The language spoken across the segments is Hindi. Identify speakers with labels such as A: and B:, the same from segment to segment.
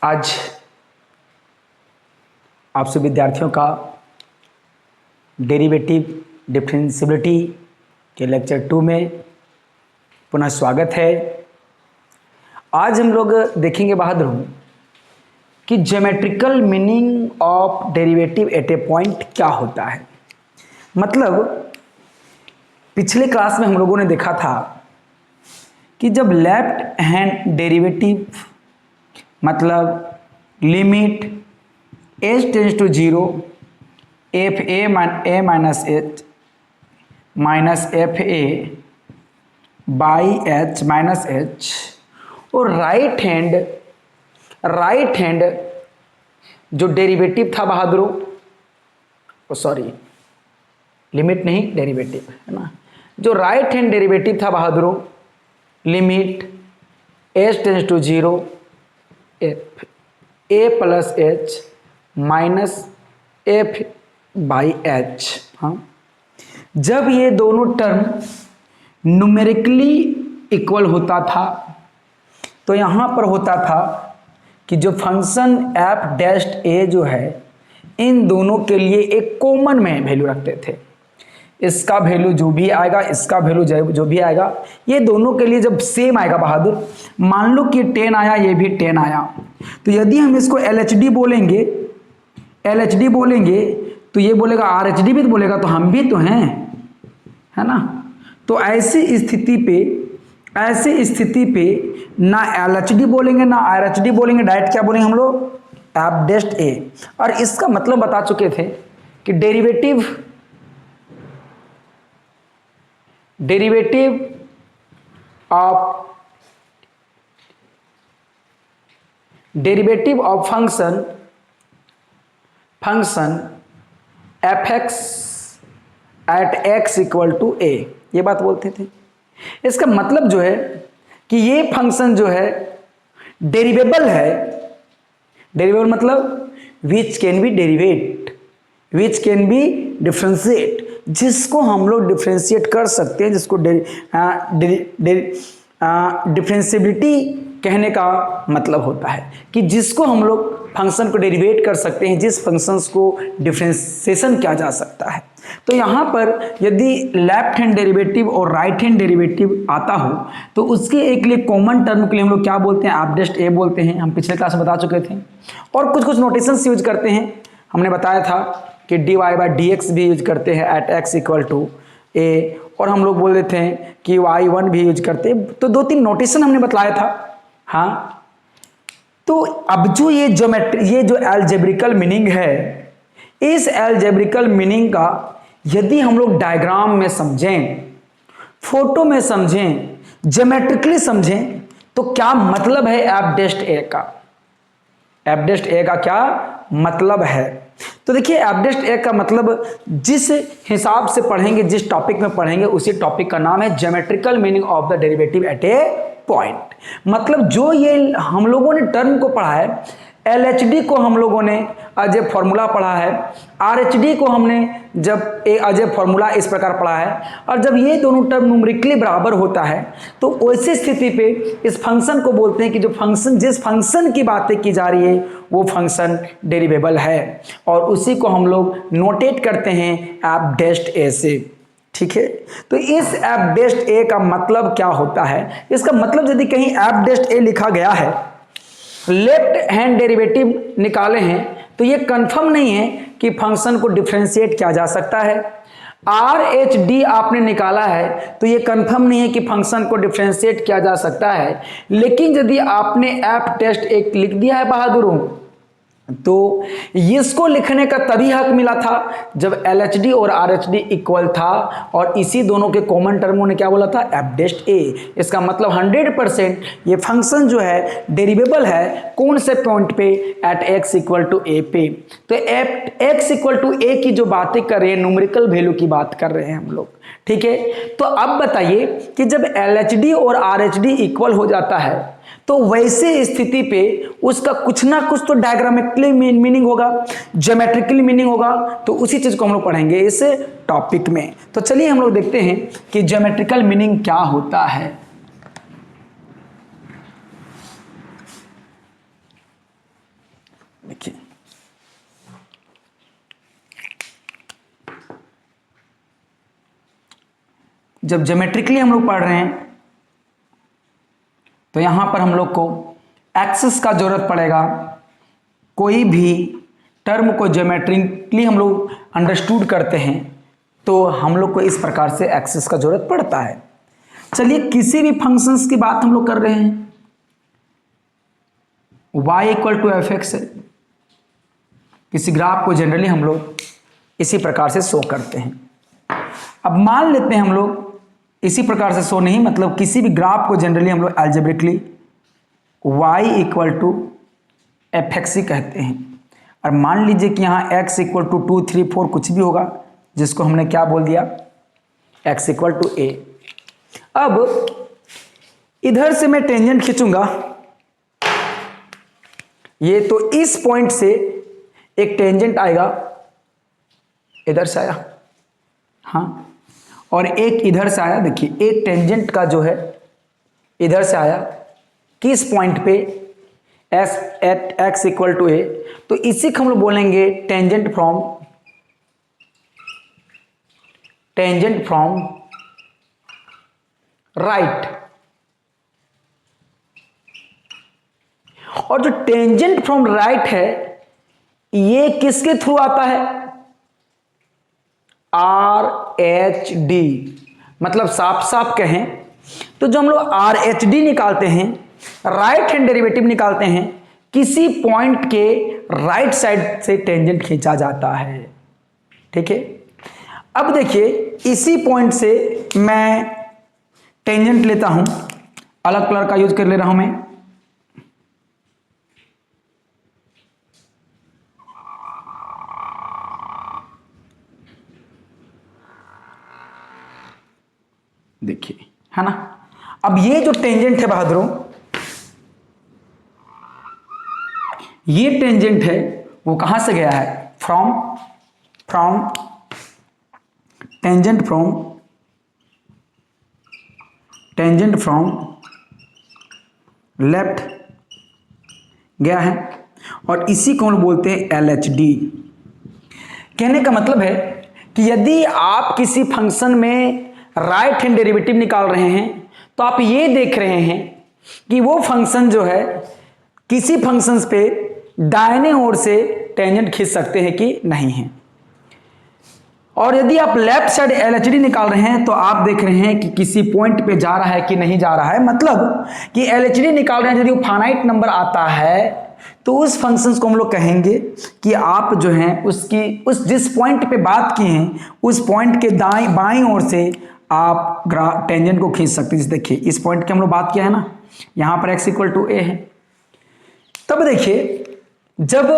A: आज आप सभी विद्यार्थियों का डेरिवेटिव डिफरेंशियबिलिटी के लेक्चर 2 में पुनः स्वागत है। आज हम लोग देखेंगे बहादुर कि geometrical meaning of derivative eight a point क्या होता है। मतलब पिछले क्लास में हम लोगों ने देखा था कि जब लेफ्ट हैंड डेरिवेटिव मतलब limit h tends to 0 f a minus h minus f a by h minus h और राइट हैंड जो डेरिवेटिव था बहादुरों, सॉरी लिमिट नहीं डेरिवेटिव है ना, जो राइट हैंड डेरिवेटिव था बहादुरों limit h tends to 0 f a plus h minus f by h. हाँ, जब ये दोनों टर्म न्यूमेरिकली इक्वल होता था तो यहाँ पर होता था कि जो फंक्शन एफ डैश्ड ए जो है इन दोनों के लिए एक कॉमन में वैल्यू रखते थे। इसका वैल्यू जो भी आएगा, इसका वैल्यू जो भी आएगा, ये दोनों के लिए जब सेम आएगा बहादुर, मान लो कि 10 आया, ये भी 10 आया, तो यदि हम इसको LHD बोलेंगे तो ये बोलेगा RHD भी तो बोलेगा, तो हम भी तो हैं, है ना। तो ऐसी स्थिति पे ना LHD बोलेंगे ना RHD बोलेंगे, डायरेक्ट क्या बोलेंगे हम लोग एफ डैश्ड ए। और इसका मतलब बता चुके थे कि derivative of function f x at x equal to a, ये बात बोलते थे। इसका मतलब जो है कि ये फंक्शन जो है डेरिवेबल है। डेरिवेबल मतलब विच कैन बी डिफरेंशिएट, जिसको हम लोग डिफरेंशिएट कर सकते हैं, जिसको डिफरेंशिएबिलिटी कहने का मतलब होता है कि जिसको हम लोग फंक्शन को डेरिवेट कर सकते हैं, जिस फंक्शंस को डिफरेंशिएशन किया जा सकता है। तो यहाँ पर यदि लेफ्ट हैंड डेरिवेटिव और राइट हैंड डेरिवेटिव आता हो तो उसके एक लिए कॉमन टर्म के लिए हम लोग क्या बोलते हैं, एफ डैश्ड ए बोलते हैं। हम पिछले क्लास में बता चुके थे। और कुछ नोटेशंस यूज करते हैं। हमने बताया था कि dy बाई dx भी यूज करते हैं एट x इक्वल टू ए, और हम लोग बोल देते हैं कि y1 भी यूज करते हैं। तो 2-3 नोटेशन हमने बताया था। हाँ, तो अब जो ये जो अलजेब्रिकल मीनिंग है, इस अलजेब्रिकल मीनिंग का यदि हम लोग डायग्राम में समझें, फोटो में समझें, ज्योमेट्रिकली समझें, तो क्या मतलब है एफ डैश्ड ए का। एफ डैश्ड ए का क्या मतलब है, तो देखिए एफ डैश्ड ए का मतलब जिस हिसाब से पढ़ेंगे, जिस टॉपिक में पढ़ेंगे, उसी टॉपिक का नाम है geometrical meaning of the derivative eight a point. मतलब जो ये हम लोगों ने टर्म को पढ़ा है, LHD को हम लोगों ने अजय फॉर्मूला पढ़ा है, RHD को हमने जब अजय फॉर्मूला इस प्रकार पढ़ा है, और जब ये दोनों टर्म न्यूमेरिकली बराबर होता है तो वैसी स्थिति पे इस फंक्शन को बोलते हैं कि जो फंक्शन, जिस फंक्शन की बातें की जा रही है वो फंक्शन डेरिवेबल है, और उसी को हम लोग नोटेट करते हैं एफ डैश्ड ए से। ठीक है, तो इस एफ डैश्ड ए का मतलब क्या होता है। इसका मतलब यदि कहीं एफ डैश्ड ए लिखा गया है, लेफ्ट हैंड डेरिवेटिव निकाले हैं, तो ये कंफर्म नहीं है कि फंक्शन को डिफरेंशिएट किया जा सकता है। RHD आपने निकाला है तो ये कंफर्म नहीं है कि फंक्शन को डिफरेंशिएट किया जा सकता है। लेकिन यदि आपने एफ डैश्ड ए लिख दिया है बहादुरों, तो इसको लिखने का तभी हक मिला था जब LHD और RHD इक्वल था, और इसी दोनों के कॉमन टर्मों ने क्या बोला था, एफ डैश्ड ए। इसका मतलब 100% ये फंक्शन जो है डेरिवेबल है। कौन से पॉइंट पे, एट x इक्वल टू ए पे। तो एट x इक्वल टू ए की जो बातें कर रहे हैं, न्यूमेरिकल वैल्यू की बात कर रहे हैं हम लोग। ठीक है, तो अब बताइए कि जब LHD और RHD इक्वल हो जाता है तो वैसे स्थिति पे उसका कुछ ना कुछ तो डायग्रामेटिकली मीनिंग होगा, ज्योमेट्रिकली मीनिंग होगा। तो उसी चीज को हम लोग पढ़ेंगे इस टॉपिक में। तो चलिए हम लोग देखते हैं कि ज्योमेट्रिकल मीनिंग क्या होता है। जब ज्योमेट्रिकली हम लोग पढ़ रहे हैं तो यहां पर हम लोग को एक्सिस का जरूरत पड़ेगा। कोई भी टर्म को ज्योमेट्रिकली हम लोग अंडरस्टूड करते हैं तो हम लोग को इस प्रकार से एक्सिस का जरूरत पड़ता है। चलिए किसी भी फंक्शंस की बात हम लोग कर रहे हैं, y equal to f x है, किसी ग्राफ को जनरली हम लोग इसी प्रकार से शो करते हैं। अब मान लेते हैं हम लोग इसी प्रकार से शो नहीं, मतलब किसी भी ग्राफ को जनरली हम लोग algebraically y equal to f x ही कहते हैं। और मान लीजिए कि यहाँ x इक्वल टू 2, 3, 4 कुछ भी होगा, जिसको हमने क्या बोल दिया, x इक्वल टू a। अब इधर से मैं टेंजेंट खींचूंगा, ये तो इस पॉइंट से एक टेंजेंट आएगा, इधर से आया, हाँ, और एक इधर से आया। देखिए एक टेंजेंट का जो है इधर से आया, किस पॉइंट पे, as at x equal to a, तो इसी को हम लोग बोलेंगे टेंजेंट फ्रॉम राइट। और जो टेंजेंट फ्रॉम राइट है ये किसके थ्रू आता है, आर एच डी। मतलब साफ साफ कहें तो जो हम लोग आर एच डी निकालते हैं, राइट हैंड डेरिवेटिव निकालते हैं, किसी पॉइंट के राइट साइड से टेंजेंट खींचा जाता है। ठीक है, अब देखिए इसी पॉइंट से मैं टेंजेंट लेता हूं, अलग कलर का यूज कर ले रहा हूं मैं। देखिए है ना, अब ये जो टेंजेंट है बहादुरों, ये टेंजेंट है वो कहां से गया है, फ्रॉम टेंजेंट फ्रॉम लेफ्ट गया है, और इसी को हम बोलते हैं एल एच डी। कहने का मतलब है कि यदि आप किसी फंक्शन में राइट हैंड डेरिवेटिव निकाल रहे हैं तो आप ये देख रहे हैं कि वो फंक्शन जो है किसी फंक्शंस पे दाहिने ओर से टेंजेंट खींच सकते हैं कि नहीं है। और यदि आप लेफ्ट साइड एलएचडी निकाल रहे हैं तो आप देख रहे हैं कि किसी पॉइंट पे जा रहा है कि नहीं जा रहा है। मतलब कि एलएचडी निकाल रहे हैं, यदि वो फाइनाइट नंबर आता है तो उस फंक्शंस को हम लोग कहेंगे कि आप जो हैं उस जिस पॉइंट पे बात की हैं उस पॉइंट के बाईं ओर से आप टेंजेंट को खींच सकते हैं। देखिए इस पॉइंट की हम लोग बात किया है ना, यहाँ पर x इक्वल टू ए है। तब देखिए जब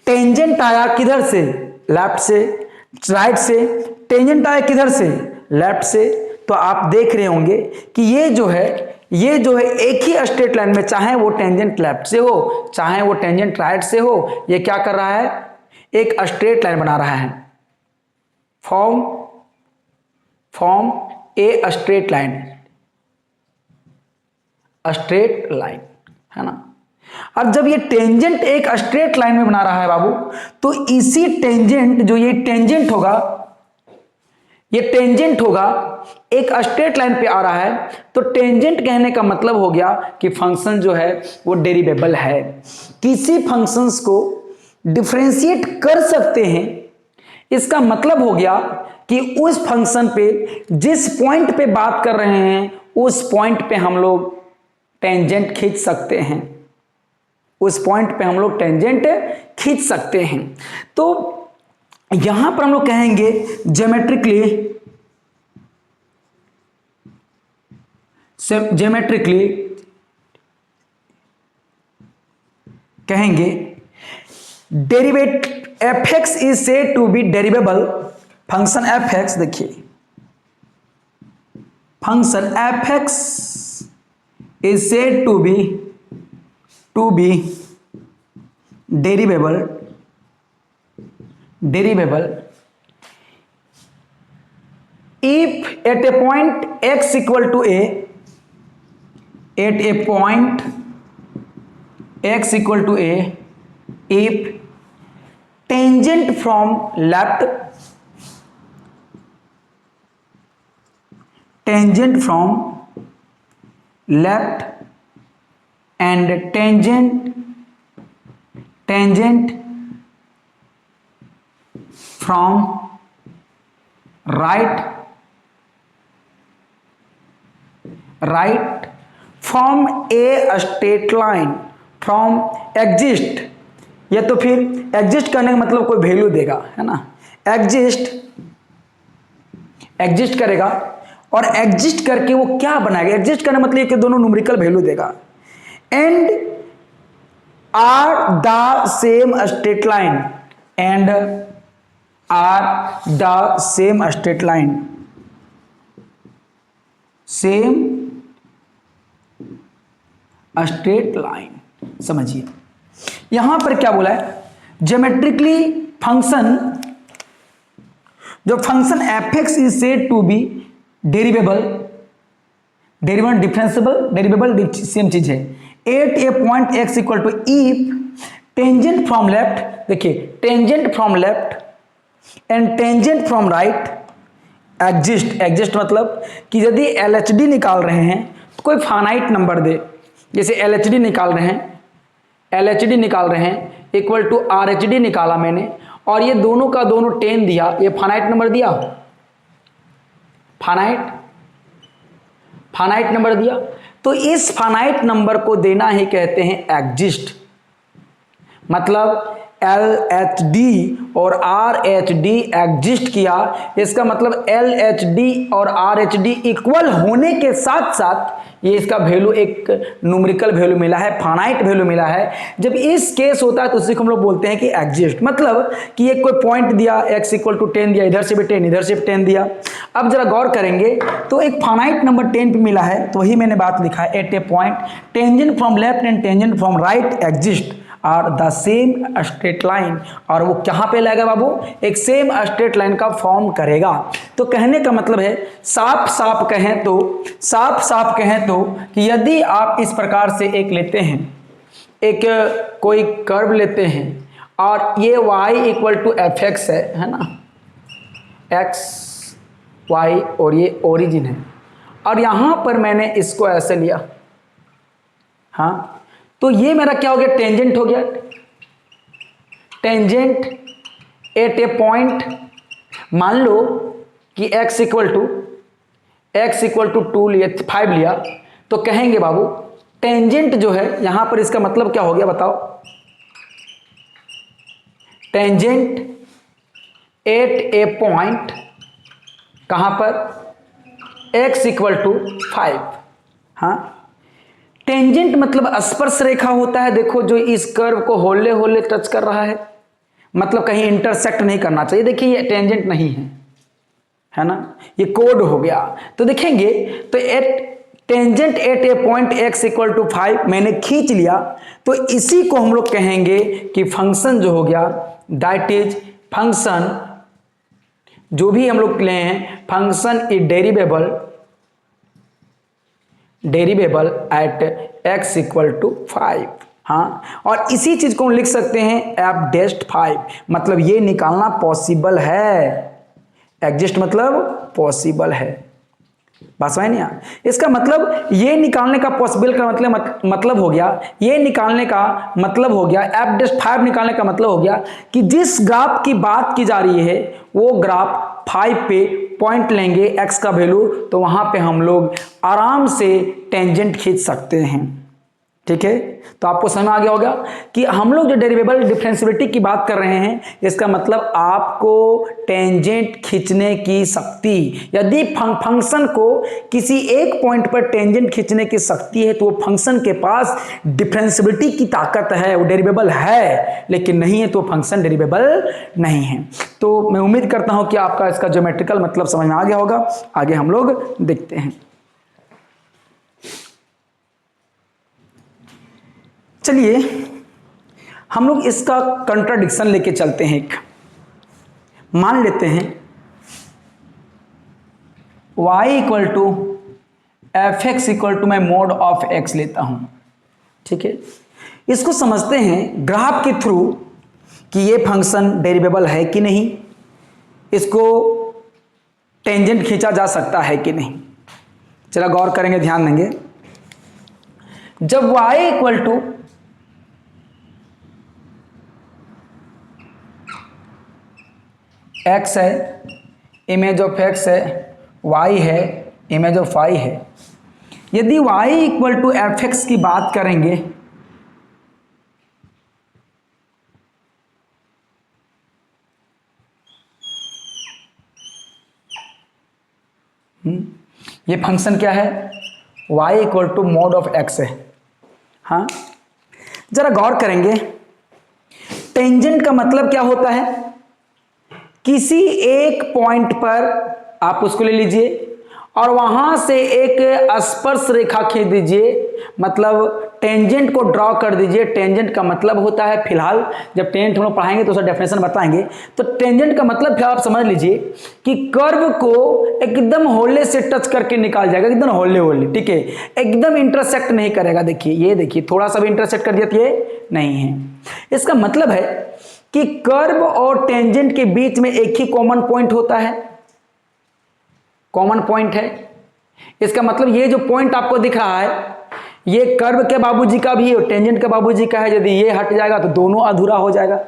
A: टेंजेंट आया किधर से, लेफ्ट से, राइट से, टेंजेंट आया किधर से, लेफ्ट से, तो आप देख रहे होंगे कि ये जो है एक ही स्ट्रेट लाइन में, चाहे वो टेंजेंट लेफ्ट से हो चाहे वो टेंजेंट राइट से हो, ये क्या कर रहा है, एक स्ट्रेट लाइन बना रहा है, फॉर्म ए स्ट्रेट लाइन, है ना। अब जब ये टेंजेंट एक स्ट्रेट लाइन में बना रहा है बाबू, तो इसी टेंजेंट जो ये टेंजेंट होगा एक स्ट्रेट लाइन पे आ रहा है, तो टेंजेंट कहने का मतलब हो गया कि फंक्शन जो है वो डेरिवेबल है। किसी फंक्शंस को डिफरेंशिएट कर सकते हैं, इसका मतलब हो गया कि उस फंक्शन पे जिस पॉइंट पे बात कर रहे हैं उस पॉइंट पे हम लोग टेंजेंट खींच सकते हैं, उस पॉइंट पे हम लोग टेंजेंट खींच सकते हैं। तो यहां पर हम लोग कहेंगे ज्योमेट्रिकली कहेंगे derivate f x is said to be derivable. Function f x, देखिए function f x is said to be derivable if at a point x equal to a, at a point x equal to a, if tangent from left tangent from left and tangent from right from a straight line from exist, या तो फिर एग्जिस्ट करने का मतलब कोई वैल्यू देगा, है ना, एग्जिस्ट करेगा और एग्जिस्ट करके वो क्या बनाएगा, एग्जिस्ट करने मतलब कि दोनों न्यूमेरिकल वैल्यू देगा, and are the same straight line, and are the same straight line, same straight line. समझिए यहां पर क्या बोला है, ज्योमेट्रिकली फंक्शन, जो function f x is said to be derivable differentiable same चीज है, at a point x equal to if tangent from left, देखिए tangent from left and tangent from right exist मतलब कि यदि LHD निकाल रहे हैं तो कोई फाइनाइट नंबर दे, जैसे LHD निकाल रहे हैं इक्वल टू RHD निकाला मैंने, और ये दोनों का दोनों 10 दिया, ये फाइनाइट नंबर दिया, फाइनाइट नंबर दिया, तो इस फाइनाइट नंबर को देना ही कहते हैं एग्जिस्ट, मतलब LHD और RHD एग्जिस्ट किया, इसका मतलब LHD और RHD इक्वल होने के साथ साथ ये इसका वैल्यू एक न्यूमेरिकल वैल्यू मिला है, फाइनाइट वैल्यू मिला है। जब इस केस होता है तो उसी को हम लोग बोलते हैं कि एग्जिस्ट, मतलब कि एक कोई पॉइंट दिया x इक्वल टू 10 दिया, इधर से भी 10 इधर से भी 10 दिया। अब जरा गौर करेंगे तो एक फाइनाइट नंबर 10 पे मिला है, तो वही मैंने बात लिखा है, at a point tangent from left and tangent from right exist are the same straight line, और वो कहाँ पे लगेगा बाबू, एक सेम स्ट्रेट लाइन का फॉर्म करेगा। तो कहने का मतलब है साफ साफ कहें तो कि यदि आप इस प्रकार से एक लेते हैं, एक कोई कर्व लेते हैं और ये y equal to f x है ना, x y और ये ओरिजिन है, और यहाँ पर मैंने इसको ऐसे लिया, हाँ, तो ये मेरा क्या हो गया, टेंजेंट हो गया, टेंजेंट एट ए पॉइंट, मान लो कि x इक्वल टू 2 लिया, 5 लिया, तो कहेंगे बाबू टेंजेंट जो है यहां पर, इसका मतलब क्या हो गया बताओ, टेंजेंट एट ए पॉइंट कहां पर, x इक्वल टू 5, हाँ, टेंजेंट मतलब स्पर्श रेखा होता है, देखो जो इस कर्व को होले होले टच कर रहा है, मतलब कहीं इंटरसेक्ट नहीं करना चाहिए, देखिए ये टेंजेंट नहीं है ना, ये कोड हो गया। तो देखेंगे तो tangent at a point x equal to 5 मैंने खींच लिया, तो इसी को हम लोग कहेंगे कि फंक्शन जो हो गया, दैट इज फंक्शन, जो भी हम लोग ले हैं, function is derivable at x equal to 5, हाँ, और इसी चीज को हम लिख सकते हैं f डेस्ट 5, मतलब ये निकालना पॉसिबल है, एग्जिस्ट मतलब पॉसिबल है, बात समझ नहीं आया, इसका मतलब ये निकालने का पॉसिबल का मतलब हो गया, ये निकालने का मतलब हो गया, f डेस्ट 5 निकालने का मतलब हो गया कि जिस ग्राफ की बात की जा रही है वो ग्राफ 5 पे पॉइंट लेंगे x का वैल्यू, तो वहां पे हम लोग आराम से टेंजेंट खींच सकते हैं, ठीक है। तो आपको समझ आ गया होगा कि हम लोग जो डेरिवेबल डिफरेंशिएबिलिटी की बात कर रहे हैं, इसका मतलब आपको टेंजेंट खींचने की शक्ति, यदि फंक्शन को किसी एक पॉइंट पर टेंजेंट खींचने की शक्ति है तो वो फंक्शन के पास डिफरेंशिएबिलिटी की ताकत है, वो डेरिवेबल है, लेकिन नहीं है तो फंक्शन डेरिवेबल नहीं है। तो मैं उम्मीद करता हूं कि आपका इसका ज्योमेट्रिकल मतलब समझ में आ गया होगा। आगे हम लोग देखते हैं, चलिए हम लोग इसका कंट्राडिक्शन लेके चलते हैं। एक मान लेते हैं y equal to f x equal to मैं मोड ऑफ x लेता हूं, ठीक है। इसको समझते हैं ग्राफ के थ्रू कि ये फंक्शन डेरिवेबल है कि नहीं, इसको टेंजेंट खींचा जा सकता है कि नहीं। जरा गौर करेंगे, ध्यान देंगे। जब y इक्वल टू x है, इमेज ऑफ x है, y है, इमेज ऑफ y है, यदि y इक्वल टू fx की बात करेंगे ये फंक्शन क्या है, y equal to mod of x है। हाँ, जरा गौर करेंगे, टेंजेंट का मतलब क्या होता है, किसी एक पॉइंट पर आप उसको ले लीजिए और वहां से एक स्पर्श रेखा खींच दीजिए, मतलब टेंजेंट को ड्रॉ कर दीजिए। टेंजेंट का मतलब होता है, फिलहाल जब टेंजेंट हम लोग पढ़ाएंगे तो उसका डेफिनेशन बताएंगे, तो टेंजेंट का मतलब फिर आप समझ लीजिए कि कर्व को एकदम होले से टच करके निकाल जाएगा, एकदम होले होले, ठीक है, एकदम इंटरसेक्ट नहीं करेगा। देखिए, ये देखिए, थोड़ा सा भी इंटरसेक्ट कर दिया तो ये नहीं है। इसका मतलब है कि कर्व और टेंजेंट के बीच में एक ही कॉमन पॉइंट होता है, कॉमन पॉइंट है। इसका मतलब ये जो पॉइंट आपको दिख रहा है ये कर्व के बाबूजी का भी और टेंजेंट के बाबूजी का है। यदि ये हट जाएगा तो दोनों अधूरा हो जाएगा,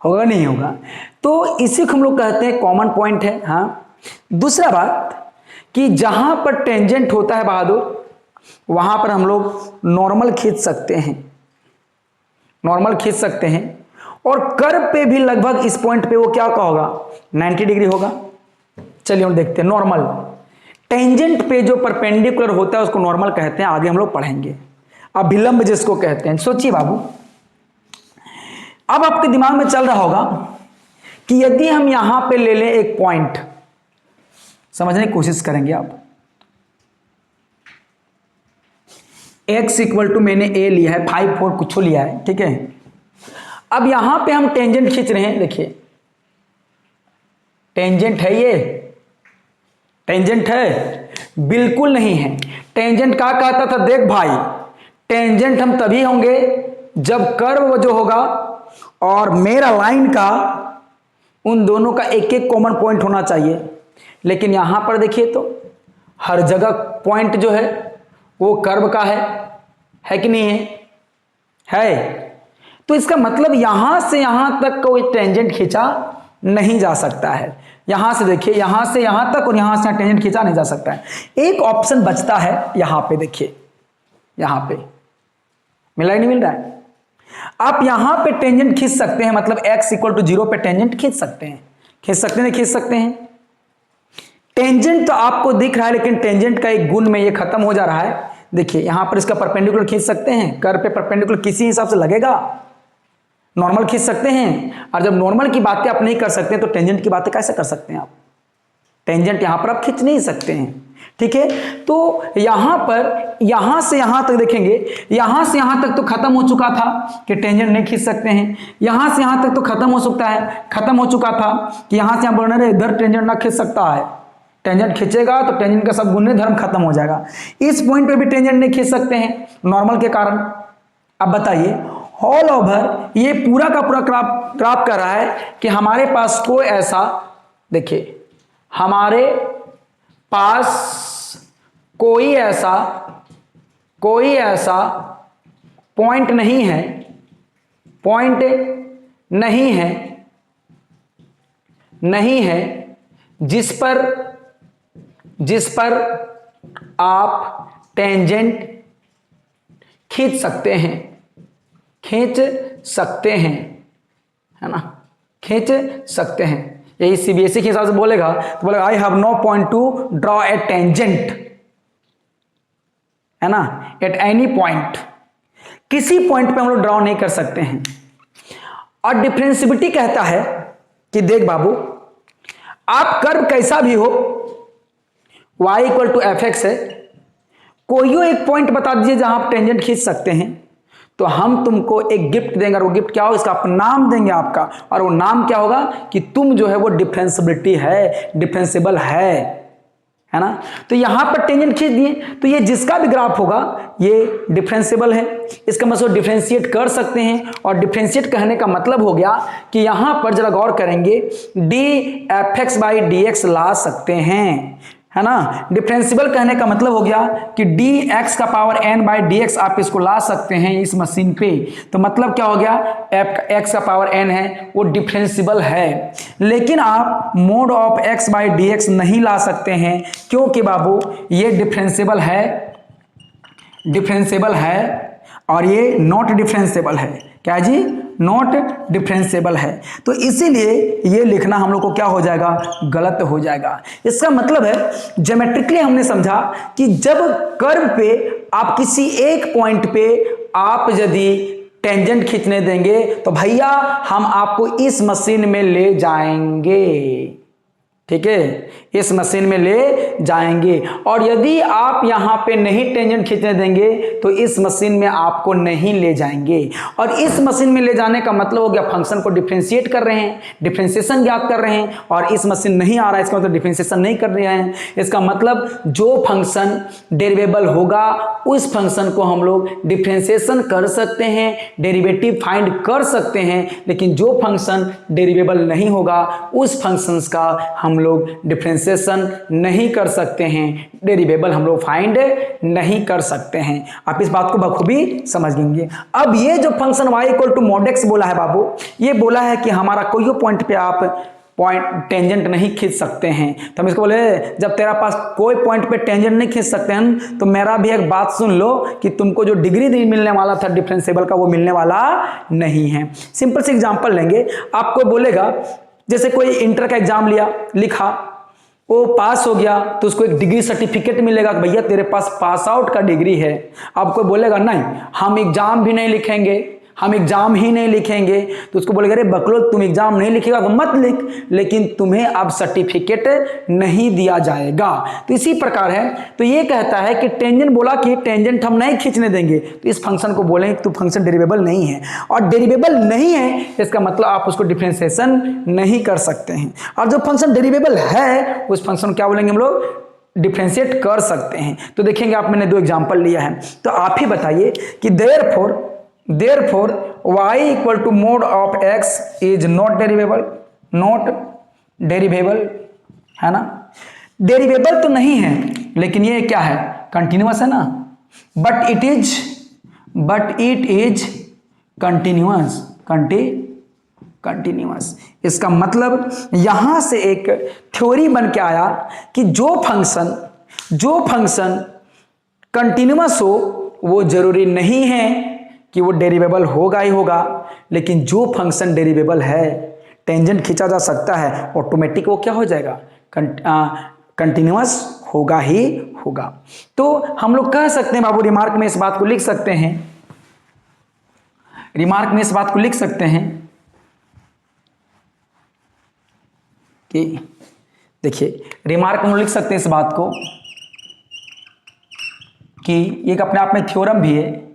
A: होगा नहीं होगा, तो इसी को हम लोग कहते हैं कॉमन पॉइंट है। हाँ, दूसरा बात कि जहां पर टेंजेंट होता है बहादुर, वहां पर हम लोग नॉर्मल खींच सकते हैं, नॉर्मल खींच सकते हैं, और कर्व पे भी लगभग इस पॉइंट पे वो क्या का होगा, 90 डिग्री होगा। चलिए हम देखते हैं नॉर्मल। टेंजेंट पे जो परपेंडिकुलर होता है उसको नॉर्मल कहते हैं, आगे हम लोग पढ़ेंगे। अभिलंब जिसको कहते हैं, सोचिए बाबू, अब आपके दिमाग में चल रहा होगा कि यदि हम यहां पे ले लें एक पॉइंट, समझने की कोशिश करेंगे आप। x इक्वल टू मैंने a लिया है, 5 4 कुछ लिया है, ठीक है। अब यहां पे हम टेंजेंट खींच रहे हैं, देखिए टेंजेंट है, ये टेंजेंट है, बिल्कुल नहीं है। टेंजेंट क्या कहता था, देख भाई, टेंजेंट हम तभी होंगे जब कर्व जो होगा और मेरा लाइन का, उन दोनों का एक एक कॉमन पॉइंट होना चाहिए। लेकिन यहां पर देखिए तो हर जगह पॉइंट जो है वो कर्व का है कि नहीं है? तो इसका मतलब यहां से यहां तक कोई टेंजेंट खींचा नहीं जा सकता है। यहां से देखिए, यहां से यहां तक और यहां से यहां टेंजेंट खींचा नहीं जा सकता है। एक ऑप्शन बचता है यहां पे, देखिए यहां पे मिला ही नहीं मिल रहा है। आप यहां पे टेंजेंट खींच सकते हैं, मतलब x इक्वल टू 0 पे टेंजेंट खींच सकते हैं, खींच सकते हैं, खींच सकते हैं। टेंजेंट तो आपको दिख रहा है, लेकिन टेंजेंट का एक गुण में ये खत्म हो जा रहा है। देखिए यहां पर इसका परपेंडिकुलर खींच सकते हैं, कर्व पे परपेंडिकुलर किसी हिसाब से लगेगा, नॉर्मल खींच सकते हैं। और जब नॉर्मल की बातें आप नहीं कर सकते तो टेंजेंट की बातें कैसे कर सकते हैं आप? टेंजेंट यहां पर आप खींच नहीं सकते हैं, ठीक है। तो यहां पर यहां से यहां तक देखेंगे, यहां से यहां तक तो खत्म हो चुका था कि टेंजेंट नहीं खींच सकते हैं। यहां से यहां तक तो खत्म हो सकता है, खत्म हो चुका था कि यहां से यहां बोलना रहे इधर टेंजेंट ना खींच सकता है। टेंजेंट खींचेगा तो टेंजेंट का सब गुण धर्म खत्म हो जाएगा। इस पॉइंट पे भी टेंजेंट नहीं खींच सकते हैं नॉर्मल के कारण। अब बताइए, ऑल ओवर ये पूरा का पूरा ग्राफ कर रहा है कि हमारे पास कोई ऐसा, देखिए हमारे पास कोई ऐसा पॉइंट नहीं है, पॉइंट नहीं है जिस पर आप टेंजेंट खींच सकते हैं, है ना, खींच सकते हैं। यही सीबीएसई के हिसाब से बोलेगा तो बोलेगा I have no point to draw a tangent, है ना, एट एनी पॉइंट, किसी पॉइंट पे हम लोग ड्रॉ नहीं कर सकते हैं। और डिफरेंशिएबिलिटी कहता है कि देख बाबू, आप कर्व कैसा भी हो, y equal to f x है, कोई एक पॉइंट बता दीजिए जहां आप टेंजेंट खींच सकते हैं, तो हम तुमको एक गिफ्ट देंगे। और वो गिफ्ट क्या हो, इसका आप नाम देंगे आपका, और वो नाम क्या होगा कि तुम जो है वो डिफरेंशिएबिलिटी है, डिफरेंशिएबल है ना। तो यहां पर टेंजेंट खींच दिए तो ये जिसका भी ग्राफ होगा ये डिफरेंशिएबल है। इसका मतलब डिफरेंशिएट कर सकते हैं। और डिफरेंशिएट कहने का मतलब हो गया कि यहां पर जरा गौर करेंगे, d f x by d x ला सकते हैं। है ना। डिफरेंशियल कहने का मतलब हो गया कि dx का पावर n बाई dx आप इसको ला सकते हैं इस मशीन पे, तो मतलब क्या हो गया, x का पावर n है वो डिफरेंशियल है। लेकिन आप mode of x by dx नहीं ला सकते हैं, क्योंकि बाबू ये डिफरेंशियल है और ये नॉट डिफरेंशियल है। क्या जी, नॉट डिफरेंशियल है। तो इसीलिए ये लिखना हम लोग को क्या हो जाएगा, गलत हो जाएगा। इसका मतलब है ज्योमेट्रिकली हमने समझा कि जब कर्व पे आप किसी एक पॉइंट पे आप यदि टेंजेंट खींचने देंगे तो भैया हम आपको इस मशीन में ले जाएंगे, ठीक है, इस मशीन में ले जाएंगे। और यदि आप यहां पे नहीं टेंजेंट खींचने देंगे तो इस मशीन में आपको नहीं ले जाएंगे। और इस मशीन में ले जाने का मतलब हो गया फंक्शन को डिफरेंशिएट कर रहे हैं, डिफरेंशिएशन ज्ञात कर रहे हैं, और इस मशीन नहीं आ रहा है, इसका मतलब डिफरेंशिएशन नहीं कर रहे हैं। इसका मतलब जो फंक्शन डेरिवेबल होगा उस फंक्शन को हम लोग डिफरेंशिएशन कर सकते हैं, डेरिवेटिव फाइंड कर सकते हैं, लेकिन जो फंक्शन डेरिवेबल नहीं होगा उस फंक्शंस का हम लोग डिफरेंशिएशन नहीं कर सकते हैं, डेरिवेबल हम लोग फाइंड नहीं कर सकते हैं। आप इस बात को बखूबी समझ लेंगे। अब ये जो function y equal to mod x बोला है बाबू, ये बोला है कि हमारा कोई पॉइंट पे आप पॉइंट टेंजेंट नहीं खींच सकते हैं। तो हम इसको बोले जब तेरा पास कोई पॉइंट पे टेंजेंट नहीं खींच सकते हैं तो मेरा भी एक बात सुन लो कि तुमको जो डिग्री नहीं मिलने वाला था डिफरेंशिएबल का वो मिलने वाला नहीं है। सिंपल से एग्जांपल लेंगे, आपको बोलेगा जैसे कोई इंटर का एग्जाम लिखा, वो पास हो गया तो उसको एक डिग्री सर्टिफिकेट मिलेगा कि भैया तेरे पास पास आउट का डिग्री है। अब कोई बोलेगा नहीं हम एग्जाम भी नहीं लिखेंगे, हम एग्जाम ही नहीं लिखेंगे, तो उसको बोलेगा अरे बकलोल तुम एग्जाम नहीं लिखेगा तो मत लिख, लेकिन तुम्हें अब सर्टिफिकेट नहीं दिया जाएगा। तो इसी प्रकार है, तो ये कहता है कि टेंजेंट बोला कि टेंजेंट हम नहीं खींचने देंगे, तो इस फंक्शन को बोलेंगे कि तो फंक्शन डेरिवेबल नहीं है, और डेरिवेबल नहीं है इसका मतलब आप उसको डिफरेंशिएशन नहीं कर सकते हैं। और जो फंक्शन डेरिवेबल है उस फंक्शन क्या बोलेंगे हम लोग, डिफरेंशिएट कर सकते हैं। तो देखेंगे आप, मैंने 2 एग्जाम्पल लिया है, तो आप ही बताइए कि therefore y equal to mod of x is not derivable, है ना। डेरिवेबल तो नहीं है लेकिन ये क्या है, कंटिन्यूअस है ना, बट इट इज कंटिन्यूअस। इसका मतलब यहां से एक थ्योरी बन के आया कि जो फंक्शन कंटिन्यूअस हो वो जरूरी नहीं है कि वो डेरिवेबल होगा ही होगा, लेकिन जो फंक्शन डेरिवेबल है, टेंजेंट खींचा जा सकता है, ऑटोमेटिक वो क्या हो जाएगा, कंटिन्यूअस होगा ही होगा। तो हम लोग कह सकते हैं बाबू, रिमार्क में इस बात को लिख सकते हैं, कि देखिए रिमार्क में लिख सकते हैं इस बात को कि एक अपने आप में थ्योरम भी है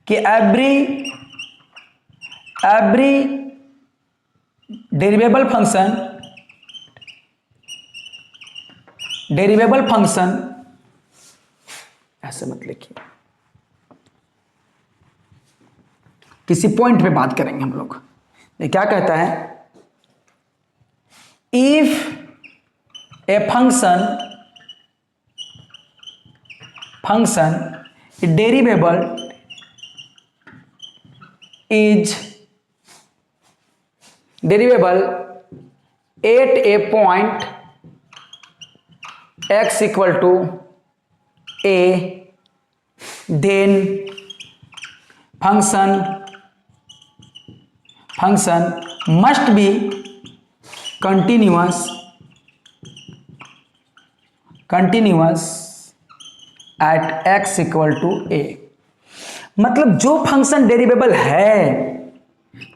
A: कि एवरी डेरिवेबल फंक्शन ऐसे मत लिखिए, किसी पॉइंट पे बात करेंगे हम लोग। ये क्या कहता है, if a function derivable at a point x equal to a, then function must be continuous at x equal to a। मतलब जो फंक्शन डेरिवेबल है,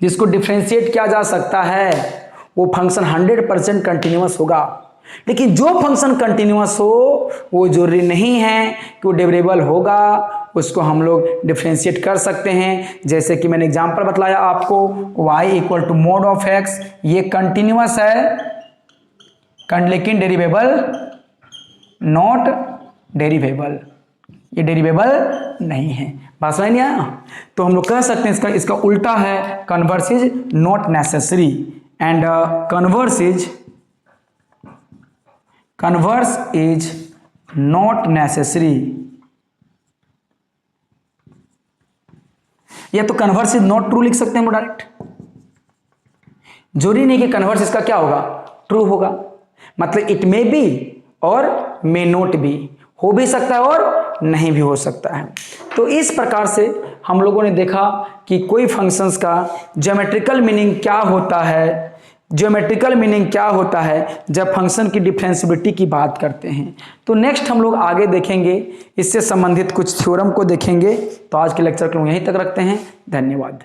A: जिसको डिफरेंशिएट किया जा सकता है, वो फंक्शन 100% कंटिन्यूअस होगा। लेकिन जो फंक्शन कंटिन्यूअस हो वो जरूरी नहीं है कि वो डेरिवेबल होगा, उसको हम लोग डिफरेंशिएट कर सकते हैं। जैसे कि मैंने एग्जांपल बतलाया आपको, y equal to mod of x, ये कंटिन्यूअस है लेकिन डेरिवेबल नॉट डेरिवेबल, ये डेरिवेबल नहीं है। बात समझ नहीं आया? तो हम लोग कह सकते हैं इसका उल्टा है, converse is not necessary and converse converse is not necessary, या तो कन्वर्स इज नॉट ट्रू लिख सकते हैं हम डायरेक्ट। जरूरी नहीं कि कन्वर्स इसका क्या होगा, ट्रू होगा, मतलब इट मे बी और मे नॉट बी, हो भी सकता है और नहीं भी हो सकता है। तो इस प्रकार से हम लोगों ने देखा कि कोई फंक्शंस का ज्योमेट्रिकल मीनिंग क्या होता है, ज्योमेट्रिकल मीनिंग क्या होता है जब फंक्शन की डिफरेंशिएबिलिटी की बात करते हैं। तो नेक्स्ट हम लोग आगे देखेंगे, इससे संबंधित कुछ थ्योरम को देखेंगे। तो आज के लेक्चर को यहीं तक रखते हैं। धन्यवाद।